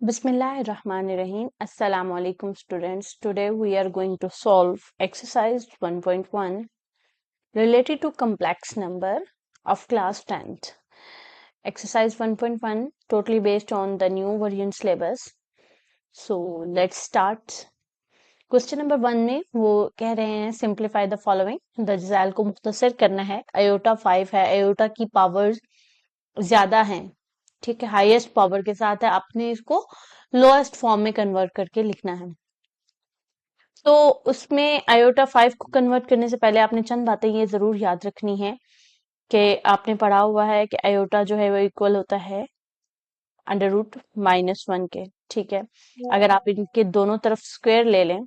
Bismillahirrahmanirrahim. Assalamu alaikum students. Today we are going to solve exercise 1.1 related to complex number of class 10th. Exercise 1.1 totally based on the new version syllabus. So let's start. Question number 1 में वो कह रहे हैं simplify the following. दज्जाल को मुख्तसर करना है। Iota 5 है, आयोटा की पावर ज्यादा है, ठीक है, हाईएस्ट पावर के साथ है, आपने इसको लोएस्ट फॉर्म में कन्वर्ट करके लिखना है। तो उसमें आयोटा 5 को कन्वर्ट करने से पहले आपने चंद बातें ये जरूर याद रखनी है कि आपने पढ़ा हुआ है कि आयोटा जो है वो इक्वल होता है √-1 के, ठीक है। अगर आप इनके दोनों तरफ स्क्वायर ले लें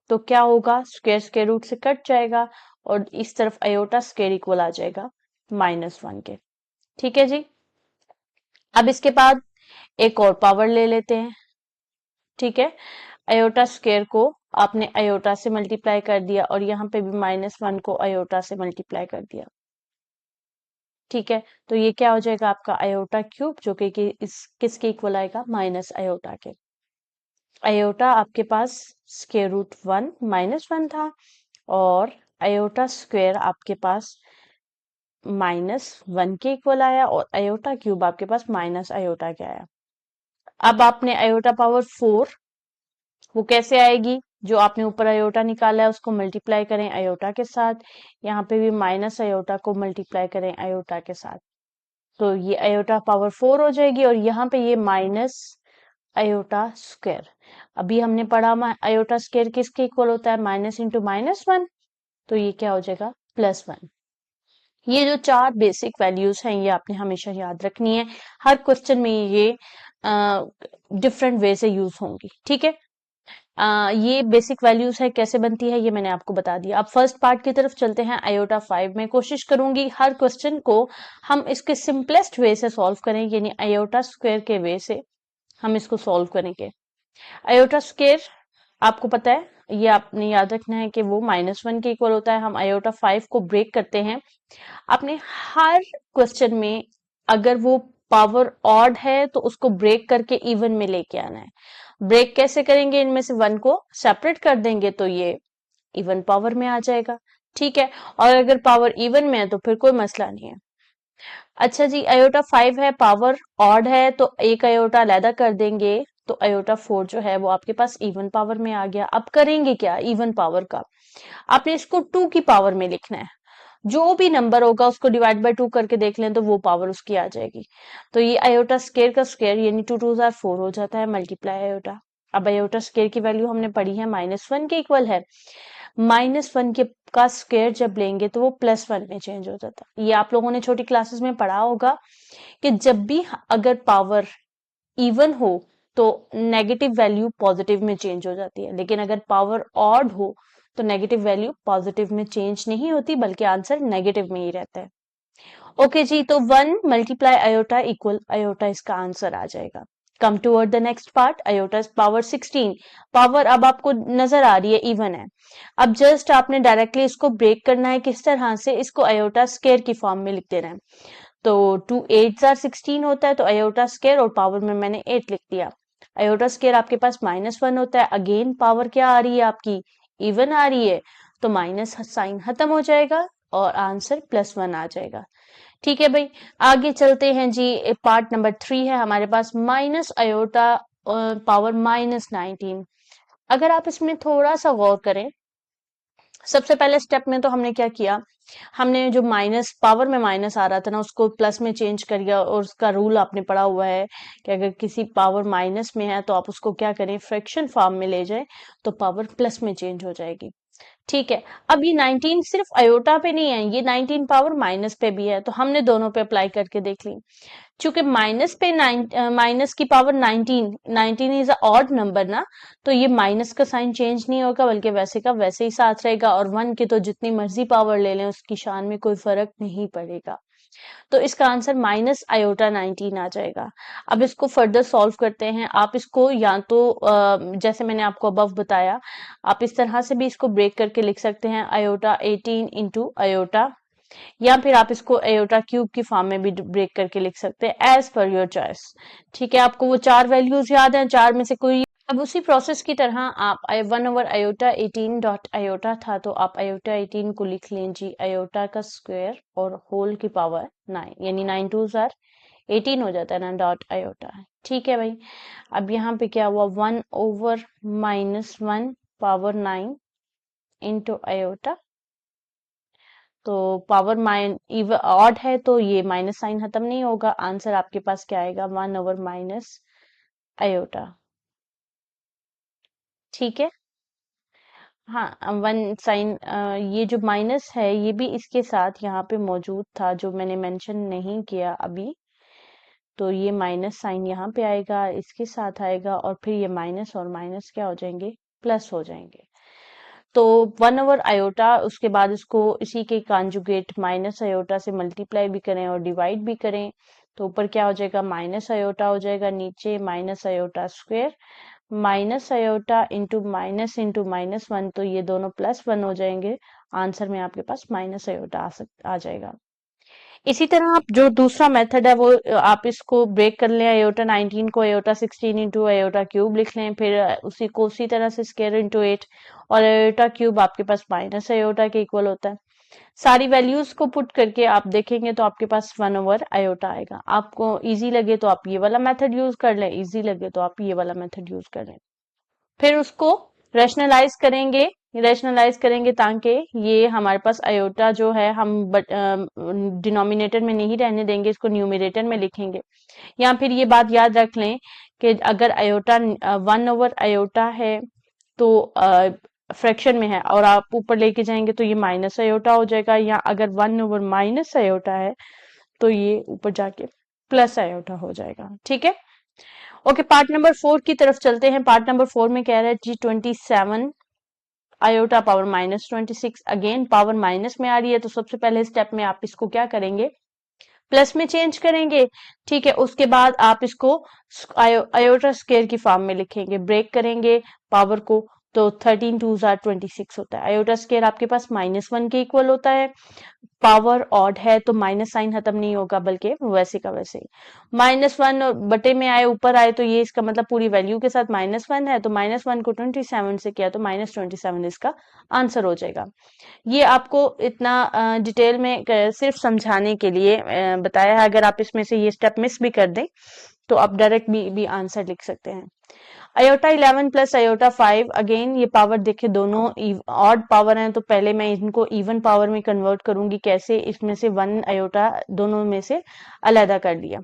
तो क्या होगा, स्क्वायर स्क्वायर रूट से कट जाएगा और इस तरफ आयोटा स्क्वायर इक्वल आ जाएगा -1 के, ठीक है जी। अब इसके बाद एक और पावर ले लेते हैं, ठीक है। आयोटा स्क्वायर को आपने आयोटा से मल्टीप्लाई कर दिया और यहाँ पे भी -1 को आयोटा से मल्टीप्लाई कर दिया, ठीक है। तो ये क्या हो जाएगा आपका आयोटा क्यूब, जो कि इस किसके इक्वल आएगा, माइनस आयोटा के। आयोटा आपके पास √1 -1 था और आयोटा स्क्वायर आपके पास -1 के इक्वल आया और आयोटा क्यूब आपके पास माइनस आयोटा के आया। अब आपने आयोटा पावर 4 वो कैसे आएगी, जो आपने ऊपर आयोटा निकाला है उसको मल्टीप्लाई करें आयोटा के साथ, यहाँ पे भी माइनस आयोटा को मल्टीप्लाई करें आयोटा के साथ, तो ये आयोटा पावर 4 हो जाएगी और यहाँ पे ये माइनस आयोटा स्क्वायर। अभी हमने पढ़ा आयोटा स्क्वायर किसके इक्वल होता है, -(-1), तो ये क्या हो जाएगा +1। ये जो 4 बेसिक वैल्यूज हैं ये आपने हमेशा याद रखनी है, हर क्वेश्चन में ये डिफरेंट वे से यूज होंगी, ठीक है। ये बेसिक वैल्यूज है, कैसे बनती है ये मैंने आपको बता दिया। अब फर्स्ट पार्ट की तरफ चलते हैं। आयोटा 5 में कोशिश करूंगी हर क्वेश्चन को हम इसके सिंपलेस्ट वे से सॉल्व करें, यानी आयोटा स्क्वायर के वे से हम इसको सॉल्व करेंगे। आयोटा स्क्वायर आपको पता है, ये आपने याद रखना है कि वो -1 के इक्वल होता है। हम आयोटा 5 को ब्रेक करते हैं। आपने हर क्वेश्चन में अगर वो पावर ऑड है तो उसको ब्रेक करके इवन में लेके आना है। ब्रेक कैसे करेंगे, इनमें से 1 को सेपरेट कर देंगे तो ये इवन पावर में आ जाएगा, ठीक है। और अगर पावर इवन में है तो फिर कोई मसला नहीं है। अच्छा जी, आयोटा 5 है, पावर ऑड है तो एक आयोटा अलहदा कर देंगे, तो आयोटा 4 जो है वो आपके पास इवन पावर में आ गया। अब करेंगे क्या, इवन पावर का आपने इसको 2 की पावर में लिखना है। जो भी नंबर होगा उसको डिवाइड बाय 2 करके देख लें तो वो पावर उसकी आ जाएगी। तो ये आयोटा स्क्वायर का स्क्वायर यानी 2 2 जार 4 हो जाता है, मल्टीप्लाई आयोटा। अब आयोटा स्क्वायर की वैल्यू हमने पढ़ी है -1 के इक्वल है। -1 के का स्क्वायर जब लेंगे तो वो +1 में चेंज हो जाता है। ये आप लोगों ने छोटी क्लासेस में पढ़ा होगा कि जब भी अगर पावर इवन हो तो नेगेटिव वैल्यू पॉजिटिव में चेंज हो जाती है, लेकिन अगर पावर ऑड हो तो नेगेटिव वैल्यू पॉजिटिव में चेंज नहीं होती बल्कि आंसर नेगेटिव में ही रहता है। ओके जी, तो 1 मल्टीप्लाई आयोटा इक्वल आयोटा इसका आंसर आ जाएगा। Come toward the next part, iota power 16। Power अब आपको नजर आ रही है इवन है। अब जस्ट आपने डायरेक्टली इसको ब्रेक करना है, किस तरह से, इसको आयोटा स्क्वायर की फॉर्म में लिख देना है। तो 2 8 जार 16 होता है, तो आयोटा स्क्वायर और पावर में मैंने 8 लिख दिया। आयोटा स्क्वायर आपके पास -1 होता है, अगेन पावर क्या आ रही है आपकी, इवन आ रही है, तो माइनस साइन खत्म हो जाएगा और आंसर +1 आ जाएगा, ठीक है भाई। आगे चलते हैं जी, पार्ट नंबर 3 है हमारे पास, माइनस आयोटा पावर -19। अगर आप इसमें थोड़ा सा गौर करें, सबसे पहले स्टेप में तो हमने क्या किया, हमने जो माइनस पावर में माइनस आ रहा था ना उसको प्लस में चेंज कर दिया, और उसका रूल आपने पढ़ा हुआ है कि अगर किसी पावर माइनस में है तो आप उसको क्या करें, फ्रैक्शन फॉर्म में ले जाएं तो पावर प्लस में चेंज हो जाएगी, ठीक है। अब ये 19 सिर्फ आयोटा पे नहीं है, ये 19 पावर माइनस पे भी है, तो हमने दोनों पे अप्लाई करके देख ली। चूंकि माइनस पे माइनस की power 19 is a odd number ना, तो ये माइनस का साइन चेंज नहीं होगा बल्कि वैसे का वैसे ही साथ रहेगा, और 1 की तो जितनी मर्जी पावर ले लें उसकी शान में कोई फर्क नहीं पड़ेगा। तो इसका आंसर माइनस आयोटा 19 आ जाएगा। अब इसको फर्दर सॉल्व करते हैं। आप इसको या तो जैसे मैंने आपको अबव बताया, आप इस तरह से भी इसको ब्रेक करके लिख सकते हैं, आयोटा 18 इंटू आयोटा या फिर आप इसको अयोटा क्यूब की फॉर्म में भी ब्रेक करके लिख सकते हैं, एज पर योर चॉइस। ठीक है, आपको वो चार वैल्यूज याद हैं, चार में से कोई। अब उसी प्रोसेस की तरह आप 1/18 था, तो आप अयोटा 18 को लिख लें जी, अयोटा का स्क्वायर और होल की पावर 9, यानी 9 2s आर 18 हो जाता है ना, डॉट अयोटा। ठीक है भाई, अब यहाँ पे क्या हुआ, 1/-1 पावर 9 इंटू अयोटा। तो पावर ऑड है तो ये माइनस साइन खत्म नहीं होगा, आंसर आपके पास क्या आएगा, 1/- अयोटा। ठीक है, हाँ, वन साइन, ये जो माइनस है ये भी इसके साथ यहाँ पे मौजूद था, जो मैंने मेंशन नहीं किया अभी। तो ये माइनस साइन यहाँ पे आएगा, इसके साथ आएगा, और फिर ये माइनस और माइनस क्या हो जाएंगे, प्लस हो जाएंगे। तो 1/आयोटा, उसके बाद इसको इसी के कॉन्जुगेट माइनस अयोटा से मल्टीप्लाई भी करें और डिवाइड भी करें, तो ऊपर क्या हो जाएगा, माइनस अयोटा हो जाएगा, नीचे minus iota square, minus iota into minus 1, तो ये दोनों +1 हो जाएंगे। आंसर में आपके पास माइनस अयोटा आ जाएगा। इसी तरह आप जो दूसरा मेथड है वो आप इसको ब्रेक कर लें, अयोटा 19 को अयोटा 16 इंटू अयोटा क्यूब लिख लें, फिर उसी को उसी तरह से स्क्वायर इंटू 8, और अयोटा क्यूब आपके पास माइनस अयोटा के इक्वल होता है। सारी वैल्यूज को पुट करके आप देखेंगे तो आपके पास 1/आयोटा आएगा। आपको इजी लगे तो आप ये वाला मेथड यूज कर लें, इजी लगे तो आप ये वाला मेथड यूज कर लें। फिर उसको रैशनलाइज करेंगे ताकि ये हमारे पास अयोटा जो है हम डिनोमिनेटर में नहीं रहने देंगे, इसको न्यूमरेटर में लिखेंगे। या फिर ये बात याद रख लें कि अगर अयोटा 1/आयोटा है तो फ्रैक्शन में है और आप ऊपर लेके जाएंगे तो ये माइनस अयोटा हो जाएगा, या अगर 1/-अयोटा है तो ये ऊपर जाके प्लस अयोटा हो जाएगा। ठीक है, ओके, पार्ट नंबर 4 की तरफ चलते हैं। पार्ट नंबर 4 में कह रहा है जी 27 iota power -26, again power minus में आ रही है, तो सबसे पहले स्टेप में आप इसको क्या करेंगे, प्लस में चेंज करेंगे। ठीक है, उसके बाद आप इसको आयोटा स्क्वायर की फॉर्म में लिखेंगे, ब्रेक करेंगे पावर को, तो 13 2s आर 26 होता है। आयोटा स्क्वायर आपके पास -1 के इक्वल होता है, पावर ऑड है तो माइनस साइन खत्म नहीं होगा, बल्कि वैसे का वैसे ही -1 और बटे में आए ऊपर आए, तो ये इसका मतलब पूरी वैल्यू के साथ -1 है, तो -1 को 27 से किया तो -27 इसका आंसर हो जाएगा। ये आपको इतना डिटेल में सिर्फ समझाने के लिए बताया है। अगर आप इसमें से ये स्टेप मिस भी कर दें तो आप डायरेक्ट भी आंसर लिख सकते हैं। अयोटा 11 प्लस अयोटा 5, अगेन ये पावर देखे दोनों ऑड पावर हैं, तो पहले मैं इनको इवन पावर में कन्वर्ट करूंगी। कैसे, इसमें से 1 अयोटा दोनों में से अलहदा कर लिया,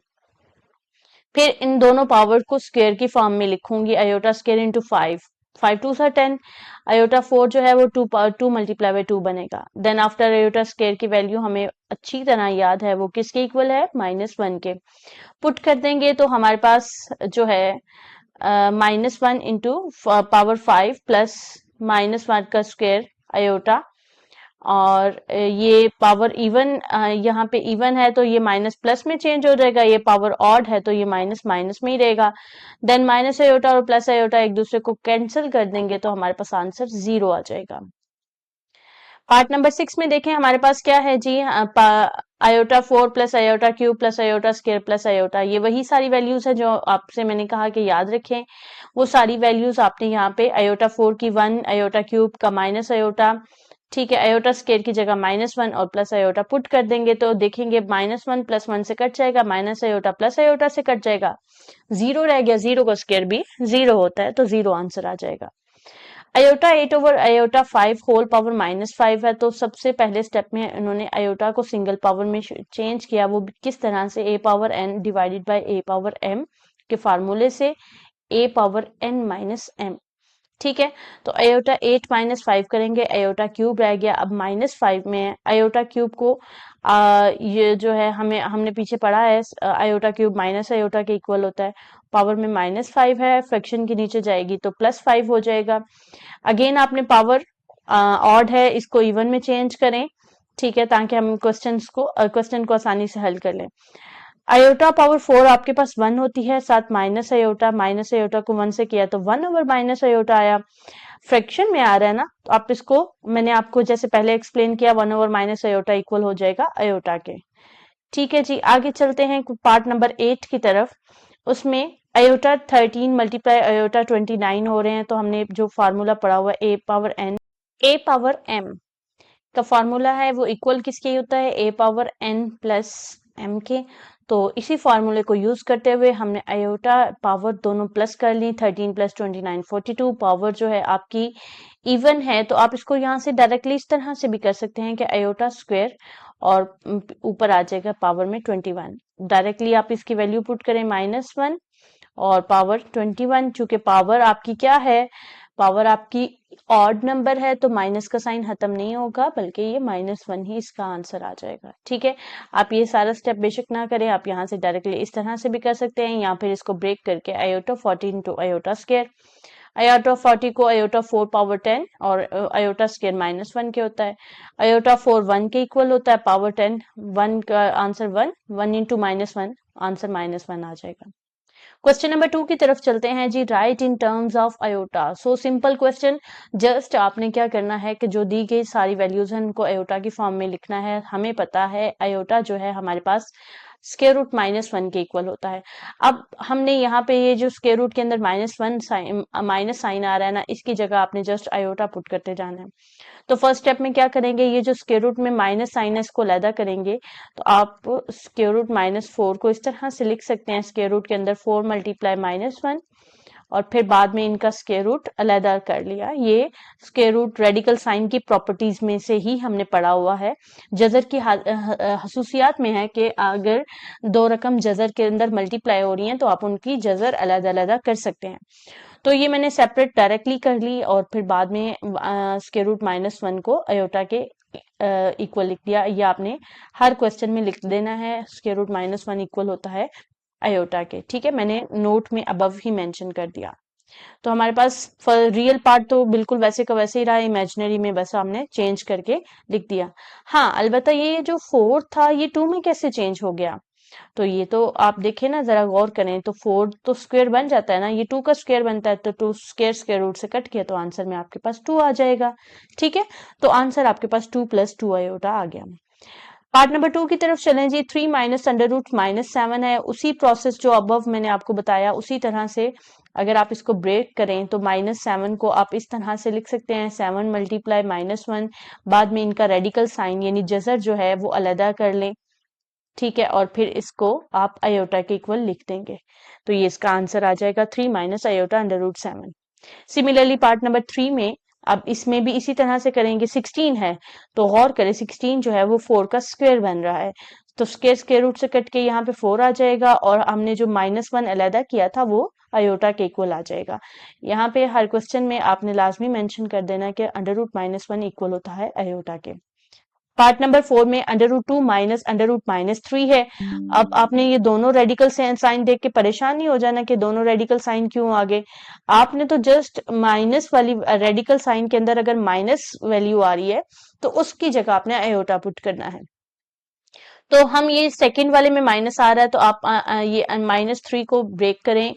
फिर इन दोनों पावर को स्क्वायर की फॉर्म में लिखूंगी, iota square into 5, 5 2s are 10, iota 4 जो है वो 2 मल्टीप्लाई बाय 2 बनेगा। देन आफ्टर अयोटा स्क्वायर की वैल्यू हमें अच्छी तरह याद है, वो किसके इक्वल है, -1 के। पुट कर देंगे तो हमारे पास जो है -1 इंटू पावर 5 प्लस -1 का स्क्वायर अयोटा, और ये पावर इवन, यहाँ पे इवन है तो ये माइनस प्लस में चेंज हो जाएगा, ये पावर ऑड है तो ये माइनस माइनस में ही रहेगा। देन माइनस अयोटा और प्लस अयोटा एक दूसरे को कैंसिल कर देंगे तो हमारे पास आंसर 0 आ जाएगा। पार्ट नंबर 6 में देखें हमारे पास क्या है जी, iota 4 plus iota cube plus iota square plus iota, ये वही सारी वैल्यूज है जो आपसे मैंने कहा कि याद रखें। वो सारी वैल्यूज आपने यहाँ पे अयोटा 4 की 1, अयोटा क्यूब का माइनस अयोटा, ठीक है, अयोटा स्क्वायर की जगह -1 और प्लस अयोटा पुट कर देंगे तो देखेंगे -1 प्लस 1 से कट जाएगा, माइनस अयोटा प्लस अयोटा से कट जाएगा, 0 रह गया, 0 का स्क्वायर भी 0 होता है, तो 0 आंसर आ जाएगा। अयोटा 8/अयोटा 5 होल पावर -5 है, तो सबसे पहले स्टेप में इन्होंने अयोटा को सिंगल पावर में चेंज किया, वो किस तरह से, a power n divided by a power m के फार्मूले से, a power n minus m। ठीक है, तो अयोटा 8 -5 करेंगे, अयोटा क्यूब रह गया, अब -5 में है, अयोटा क्यूब को ये जो है हमने पीछे पढ़ा है, अयोटा क्यूब माइनस अयोटा के इक्वल होता है, पावर में -5 है, फ्रैक्शन के नीचे जाएगी तो +5 हो जाएगा। अगेन आपने पावर ऑड है, इसको इवन में चेंज करें, ठीक है, ताकि हम क्वेश्चन को आसानी से हल कर लें। अयोटा पावर 4 आपके पास 1 होती है, साथ माइनस अयोटा को 1 से किया तो 1/- अयोटा आया। फ्रैक्शन में आ रहा है ना, तो आप इसको, मैंने आपको जैसे पहले एक्सप्लेन किया, 1/- अयोटा इक्वल हो जाएगा अयोटा के। ठीक है जी, आगे चलते हैं पार्ट नंबर 8 की तरफ। उसमें अयोटा 13 मल्टीप्लाई अयोटा 29 हो रहे हैं, तो हमने जो फार्मूला पढ़ा हुआ है ए पावर एम का फार्मूला है वो इक्वल किसके होता है, ए पावर एन प्लस एम के। तो इसी फार्मूले को यूज करते हुए हमने अयोटा पावर दोनों प्लस कर ली, 13 प्लस 29 42। पावर जो है आपकी इवन है, तो आप इसको यहाँ से डायरेक्टली इस तरह से भी कर सकते हैं कि अयोटा स्क्वायर और ऊपर आ जाएगा पावर में 21। डायरेक्टली आप इसकी वैल्यू पुट करें -1 और पावर 21, चूंकि पावर आपकी क्या है, पावर आपकी ऑड नंबर है, तो माइनस का साइन खत्म नहीं होगा, बल्कि ये -1 ही इसका आंसर आ जाएगा। ठीक है, आप ये सारा स्टेप बेशक ना करें, आप यहाँ से डायरेक्टली इस तरह से भी कर सकते हैं, या फिर इसको ब्रेक करके iota 14 to iota square, iota 40 को अयोटा 4 पावर 10 और अयोटा स्क्वायर -1 के होता है। अयोटा 4 1 के इक्वल होता है, पावर 10 1 का आंसर 1, 1 इंटू -1 आंसर -1 आ जाएगा। क्वेश्चन नंबर 2 की तरफ चलते हैं जी। Right in terms of iota. So simple question, just आपने क्या करना है कि जो दी गई सारी वैल्यूज हैं उनको अयोटा की फॉर्म में लिखना है। हमें पता है अयोटा जो है हमारे पास स्क्वायर रूट -1 के इक्वल होता है। अब हमने यहाँ पे ये जो स्क्वायर रूट के अंदर -1 साइन माइनस साइन आ रहा है ना, इसकी जगह आपने जस्ट अयोटा पुट करते जाना है। तो फर्स्ट स्टेप में क्या करेंगे, ये जो स्क्वायर रूट में माइनस साइन है इसको अलहदा करेंगे, तो आप स्क्वायर रूट -4 को इस तरह से लिख सकते हैं, स्क्वायर रूट के अंदर 4 मल्टीप्लाई -1 और फिर बाद में इनका स्क्वायर रूट अलहदा कर लिया। ये स्क्वायर रूट रेडिकल साइन की प्रॉपर्टीज में से ही हमने पढ़ा हुआ है। जजर की खसूसियात में है कि अगर दो रकम जजर के अंदर मल्टीप्लाई हो रही हैं तो आप उनकी जजर अलहदा अलहदा कर सकते हैं। तो ये मैंने सेपरेट डायरेक्टली कर ली और फिर बाद में स्क्वायर रूट -1 को अयोटा के इक्वल लिख दिया। ये आपने हर क्वेश्चन में लिख देना है, स्क्वायर रूट -1 इक्वल होता है अयोटा के। ठीक है, मैंने नोट में अबव ही मेंशन कर दिया। तो हमारे पास रियल पार्ट तो बिल्कुल वैसे का वैसे ही रहा, इमेजिनरी में बस हमने चेंज करके लिख दिया। हाँ, अलबत्ता ये जो 4 था ये 2 में कैसे चेंज हो गया, तो ये तो आप देखें ना, जरा गौर करें, तो 4 तो स्क्वायर बन जाता है ना, ये 2 का स्क्वायर बनता है, तो 2 स्क्वायर स्क्वायर रूट से कट किया तो आंसर में आपके पास 2 आ जाएगा। ठीक है, तो आंसर आपके पास 2 + 2 अयोटा आ गया। पार्ट नंबर 2 की तरफ चलें जी। 3 माइनस अंडर रूट -7 है, उसी प्रोसेस जो अबव मैंने आपको बताया उसी तरह से अगर आप इसको ब्रेक करें तो -7 को आप इस तरह से लिख सकते हैं, 7 मल्टीप्लाई -1, बाद में इनका रेडिकल साइन यानी जजर जो है वो अलहदा कर लें। ठीक है, और फिर इसको आप अयोटा के इक्वल लिख देंगे, तो ये इसका आंसर आ जाएगा 3 minus iota under root 7। Similarly part number 3 में अब इसमें भी इसी तरह से करेंगे। 16 है, तो गौर करें 16 जो है वो 4 का स्क्वायर बन रहा है, तो स्क्वायर रूट से कट के यहाँ पे 4 आ जाएगा और हमने जो -1 अलहदा किया था वो अयोटा के इक्वल आ जाएगा। यहाँ पे हर क्वेश्चन में आपने लाजमी मेंशन कर देना कि अंडर रूट -1 इक्वल होता है अयोटा के। पार्ट नंबर 4 में √2 माइनस √-3 है। अब आपने ये दोनों रेडिकल साइन देख के परेशान नहीं हो जाना कि दोनों रेडिकल साइन क्यों आ गए। आपने तो जस्ट माइनस वाली रेडिकल साइन के अंदर अगर माइनस वैल्यू आ रही है तो उसकी जगह आपने अयोटा पुट करना है। तो हम ये सेकंड वाले में माइनस आ रहा है, तो आप ये -3 को ब्रेक करें।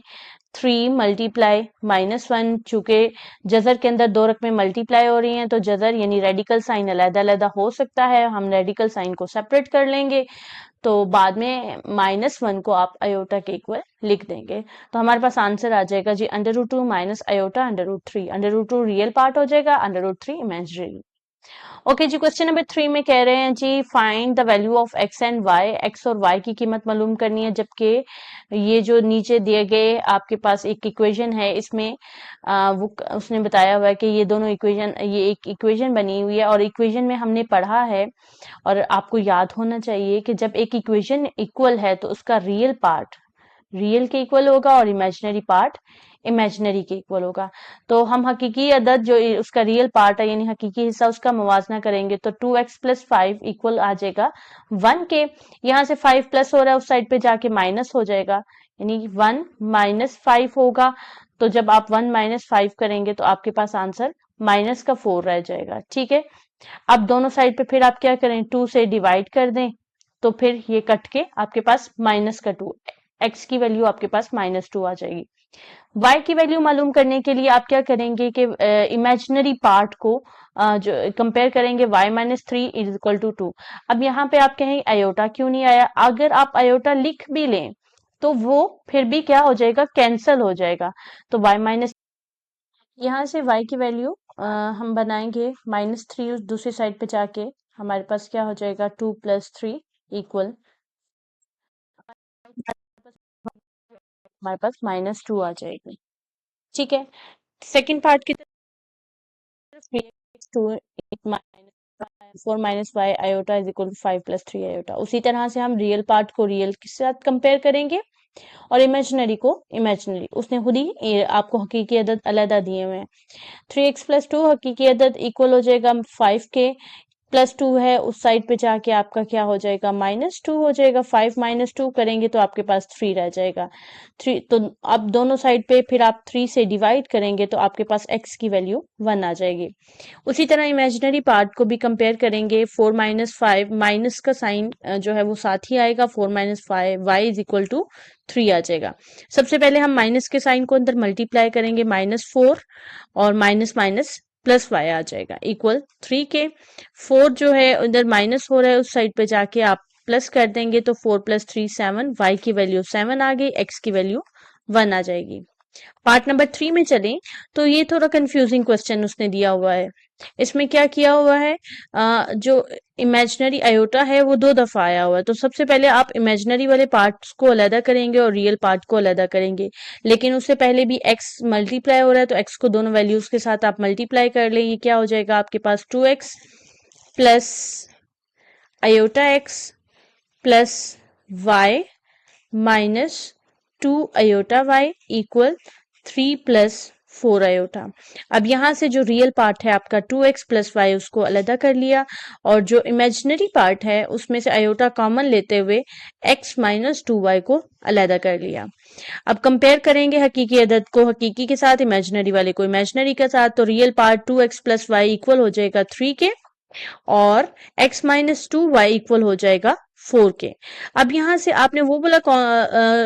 3 मल्टीप्लाई -1, चूंकि जजर के अंदर दो रकमें मल्टीप्लाई हो रही हैं तो जजर यानी रेडिकल साइन अलग अलग हो सकता है, हम रेडिकल साइन को सेपरेट कर लेंगे, तो बाद में -1 को आप अयोटा के इक्वल लिख देंगे, तो हमारे पास आंसर आ जाएगा जी √2 माइनस अयोटा √3। √2 रियल पार्ट हो जाएगा, √3 इमेजिनरी। ओके जी, क्वेश्चन नंबर 3 में कह रहे हैं जी find the value of x and y. X और वाई की कीमत मालूम करनी है, जबकि ये जो नीचे दिए गए आपके पास एक इक्वेशन है, इसमें वो उसने बताया हुआ है कि ये दोनों इक्वेशन, ये एक इक्वेशन बनी हुई है और इक्वेशन में हमने पढ़ा है और आपको याद होना चाहिए कि जब एक इक्वेशन इक्वल है तो उसका रियल पार्ट रियल के इक्वल होगा और इमेजिनरी पार्ट इमेजिनरी के इक्वल होगा। तो हम हकीकी अदद जो उसका रियल पार्ट है यानी हकीकी हिस्सा उसका मुवाजना करेंगे, तो 2x + 5 इक्वल आ जाएगा 1 के। यहाँ से 5 प्लस हो रहा है, उस साइड पे जाके माइनस हो जाएगा, यानी 1 - 5 होगा। तो जब आप 1 - 5 करेंगे तो आपके पास आंसर -4 रह जाएगा। ठीक है, अब दोनों साइड पे फिर आप क्या करें, 2 से डिवाइड कर दें, तो फिर ये कट के आपके पास -2 x की वैल्यू आपके पास -2 आ जाएगी। y की वैल्यू मालूम करने के लिए आप क्या करेंगे कि इमेजिनरी पार्ट को जो कंपेयर करेंगे y -3 इज इक्वल टू 2। अब यहाँ पे आप कहेंगे अयोटा क्यों नहीं आया? अगर आप अयोटा लिख भी लें तो वो फिर भी क्या हो जाएगा, कैंसल हो जाएगा। तो y माइनस, यहाँ से y की वैल्यू हम बनाएंगे -3, उस दूसरी साइड पे जाके हमारे पास क्या हो जाएगा, 2 + 3 इक्वल, हमारे पास -2 आ जाएगी। ठीक है, सेकंड पार्ट की तरफ, 4 minus Y iota is equal to 5 + 3 iota. उसी तरह से हम रियल पार्ट को रियल के साथ कंपेयर करेंगे और इमेजिनरी को इमेजिनरी। उसने खुद ही आपको हकीकी अदद अलग दिए हुए हैं। 3x + 2 हकीकी अदद इक्वल हो जाएगा 5 के, +2 है उस साइड पे जाके आपका क्या हो जाएगा, -2 हो जाएगा। 5 - 2 करेंगे तो आपके पास 3 रह जाएगा। 3 तो अब दोनों साइड पे फिर आप 3 से डिवाइड करेंगे तो आपके पास x की वैल्यू 1 आ जाएगी। उसी तरह इमेजिनरी पार्ट को भी कंपेयर करेंगे। 4 - 5, माइनस का साइन जो है वो साथ ही आएगा। 4 - 5 y इज इक्वल टू 3 आ जाएगा। सबसे पहले हम माइनस के साइन को अंदर मल्टीप्लाई करेंगे, -4 और माइनस माइनस +y आ जाएगा इक्वल 3 के। 4 जो है उधर माइनस हो रहा है उस साइड पे जाके आप प्लस कर देंगे तो 4 + 3 7, y की वैल्यू 7 आ गई, x की वैल्यू 1 आ जाएगी। पार्ट नंबर 3 में चलें तो ये थोड़ा कंफ्यूजिंग क्वेश्चन उसने दिया हुआ है। इसमें क्या किया हुआ है, जो इमेजिनरी अयोटा है वो 2 दफा आया हुआ है। तो सबसे पहले आप इमेजिनरी वाले पार्ट्स को अलग करेंगे और रियल पार्ट को अलग करेंगे। लेकिन उससे पहले भी x मल्टीप्लाई हो रहा है तो x को दोनों वैल्यूज के साथ आप मल्टीप्लाई कर लें। ये क्या हो जाएगा आपके पास, 2x plus iota x plus y -2 iota y equal 3 + 4 iota. अब यहाँ से जो रियल पार्ट है आपका 2x + y उसको अलग कर लिया और जो इमेजिनरी पार्ट है उसमें से अयोटा कॉमन लेते हुए x - 2y को अलग कर लिया। अब कंपेयर करेंगे हकीकी अदद को हकीकी के साथ, इमेजिनरी वाले को इमेजिनरी के साथ। तो real part 2x + y equal हो जाएगा 3 के और x - 2y इक्वल हो जाएगा 4 के। अब यहाँ से आपने वो वाला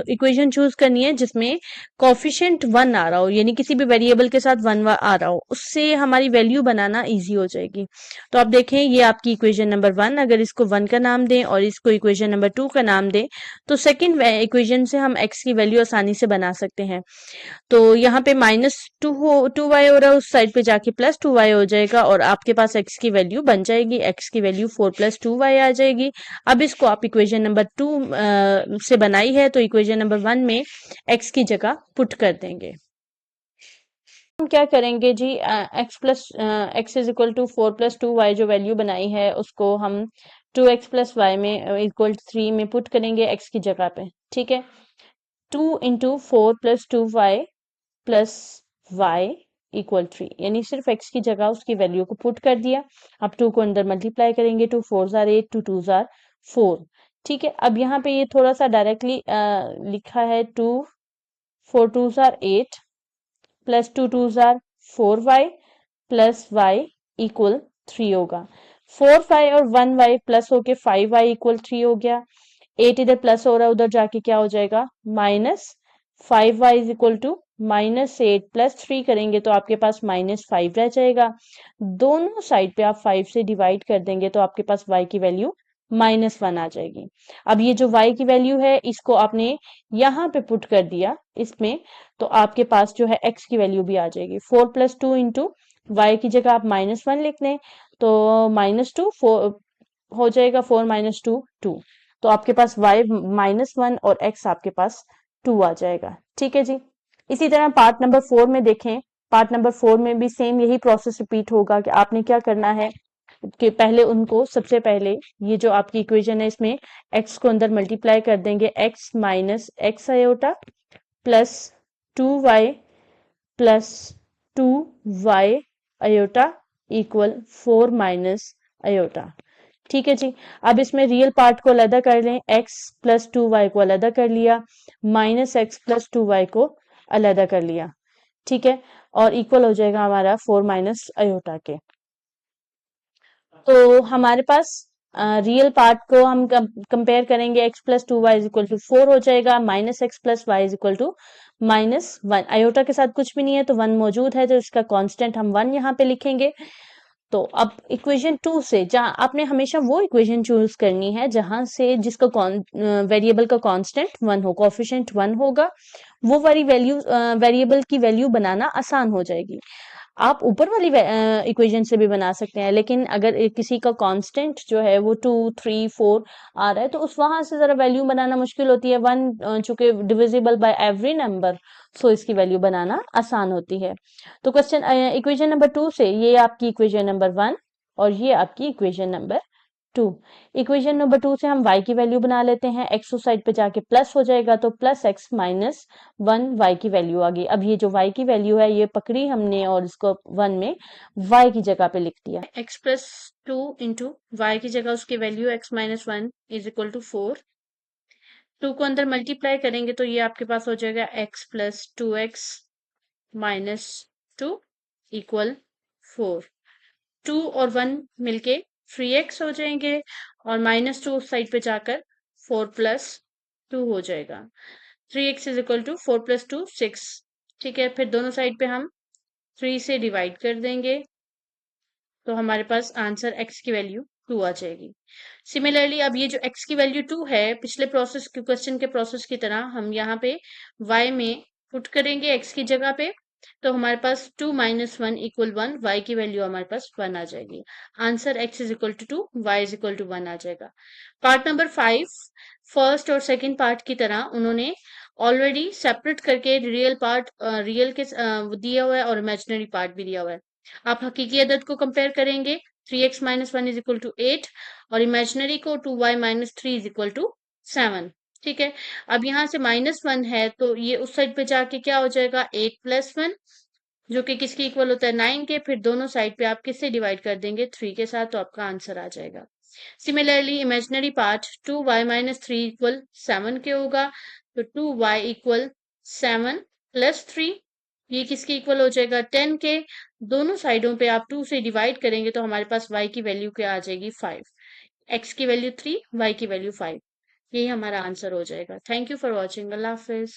इक्वेशन चूज करनी है जिसमें कॉफिशिएंट 1 आ रहा हो, यानी किसी भी वेरिएबल के साथ 1 आ रहा हो, उससे हमारी वैल्यू बनाना इजी हो जाएगी। तो आप देखें ये आपकी इक्वेशन नंबर 1, अगर इसको 1 का नाम दें और इसको इक्वेशन नंबर 2 का नाम दें तो सेकंड इक्वेशन से हम x की वैल्यू आसानी से बना सकते हैं। तो यहाँ पे -2y हो रहा है, उस साइड पे जाके +2y हो जाएगा और आपके पास x की वैल्यू बन जाएगी। x की वैल्यू 4 + 2y आ जाएगी। अब इसको आप इक्वेशन नंबर 2 से बनाई है तो इक्वेशन नंबर 1 में x की जगह पुट कर देंगे। हम क्या करेंगे जी, x is equal to 4 + 2y जो वैल्यू बनाई है उसको हम 2x + y में इक्वल 3 में पुट करेंगे x की जगह पे। ठीक है, 2 × 4 + 2y प्लस y इक्वल 3, यानी सिर्फ x की जगह उसकी वैल्यू को पुट कर दिया। अब 2 को अंदर मल्टीप्लाई करेंगे, 2 4 * 8, 2 2 * 4। ठीक है, अब यहाँ पे ये थोड़ा सा डायरेक्टली लिखा है, 2 4 2 * 8 plus 2 2 * 4y plus y equal 3 होगा। 4 5 और 1y प्लस होके 5y इक्वल 3 हो गया। 8 इधर प्लस हो रहा है, उधर जाके क्या हो जाएगा, -5y is equal to -8 plus 3 करेंगे तो आपके पास -5 रह जाएगा। दोनों साइड पे आप 5 से डिवाइड कर देंगे तो आपके पास y की वैल्यू -1 आ जाएगी। अब ये जो y की वैल्यू है इसको आपने यहाँ पे पुट कर दिया इसमें, तो आपके पास जो है x की वैल्यू भी आ जाएगी। 4 + 2 × y की जगह आप -1 लिख लें तो -2 4 हो जाएगा, 4 - 2 2। तो आपके पास y -1 और x आपके पास 2 आ जाएगा। ठीक है जी। इसी तरह पार्ट नंबर 4 में देखें, पार्ट नंबर 4 में भी सेम यही प्रोसेस रिपीट होगा कि आपने क्या करना है कि पहले उनको, सबसे पहले ये जो आपकी इक्वेशन है इसमें x को अंदर मल्टीप्लाई कर देंगे, x - x iota plus 2y plus 2y iota equal 4 - iota. ठीक है जी। अब इसमें रियल पार्ट को अलग कर लें, x + 2y को अलग कर लिया, -x + 2y को अलग कर लिया। ठीक है, और इक्वल हो जाएगा हमारा 4 - अयोटा के। तो हमारे पास रियल पार्ट को हम कंपेयर करेंगे, X plus two Y is equal to 4 हो जाएगा, minus X plus Y is equal to -1। Iota के साथ कुछ भी नहीं है तो 1 मौजूद है, तो इसका कांस्टेंट हम 1 यहाँ पे लिखेंगे। तो अब इक्वेशन 2 से, जहां आपने हमेशा वो इक्वेशन चूज करनी है जहां से जिसका वेरिएबल का कांस्टेंट 1 हो, कोएफिशिएंट 1 होगा, वो वाली वैल्यू वेरिएबल की वैल्यू बनाना आसान हो जाएगी। आप ऊपर वाली इक्वेशन से भी बना सकते हैं, लेकिन अगर किसी का कांस्टेंट जो है वो 2 3 4 आ रहा है तो उस वहां से जरा वैल्यू बनाना मुश्किल होती है। 1 चूंकि डिविजिबल बाय एवरी नंबर, सो इसकी वैल्यू बनाना आसान होती है। तो क्वेश्चन इक्वेशन नंबर 2 से ये आपकी इक्वेशन नंबर 1 और ये आपकी इक्वेशन नंबर 2। इक्वेशन नंबर 2 से हम y की वैल्यू बना लेते हैं, x उस साइड पे जाके प्लस हो जाएगा तो प्लस एक्स माइनस 1 y की वैल्यू आ गई। अब ये जो y की वैल्यू है ये पकड़ी हमने और इसको 1 में y की जगह पे लिख दिया। x प्लस 2 इंटू वाई की जगह उसकी value x minus 1 is equal to 4। 2 को अंदर मल्टीप्लाई करेंगे तो ये आपके पास हो जाएगा x plus 2x minus 2 equal 4। 2 और 1 मिलके 3x हो जाएंगे और -2 उस साइड पे जाकर 4 प्लस 2 हो जाएगा। 3x is equal to 4 plus 2 6। ठीक है, फिर दोनों साइड पे हम 3 से डिवाइड कर देंगे तो हमारे पास आंसर x की वैल्यू 2 आ जाएगी। सिमिलरली अब ये जो x की वैल्यू 2 है, पिछले प्रोसेस के क्वेश्चन के प्रोसेस की तरह हम यहाँ पे y में पुट करेंगे x की जगह पे, तो हमारे पास 2 माइनस 1 इक्वल 1, y की वैल्यू हमारे पास 1 आ जाएगी। Answer x is equal to 2, y is equal to 1 आ जाएगा। पार्ट नंबर 5, फर्स्ट और सेकंड पार्ट की तरह उन्होंने ऑलरेडी सेपरेट करके रियल पार्ट रियल के दिया हुआ है और इमेजिनरी पार्ट भी दिया हुआ है। आप हकीकी अदद को कंपेयर करेंगे, 3x minus 1 is equal to 8 और इमेजिनरी को 2y minus 3 is equal to 7। ठीक है, अब यहाँ से -1 है तो ये उस साइड पे जाके क्या हो जाएगा, 8 प्लस 1 जो कि किसके इक्वल होता है 9 के। फिर दोनों साइड पे आप किससे डिवाइड कर देंगे, 3 के साथ, तो आपका आंसर आ जाएगा। Similarly imaginary part 2y minus 3 equal 7 के होगा, तो 2y इक्वल 7 प्लस 3, ये किसके इक्वल हो जाएगा 10 के। दोनों साइडों पे आप 2 से डिवाइड करेंगे तो हमारे पास y की वैल्यू क्या आ जाएगी 5, x की वैल्यू 3, y की वैल्यू 5। यही हमारा आंसर हो जाएगा। Thank you for watching. Allah Hafiz.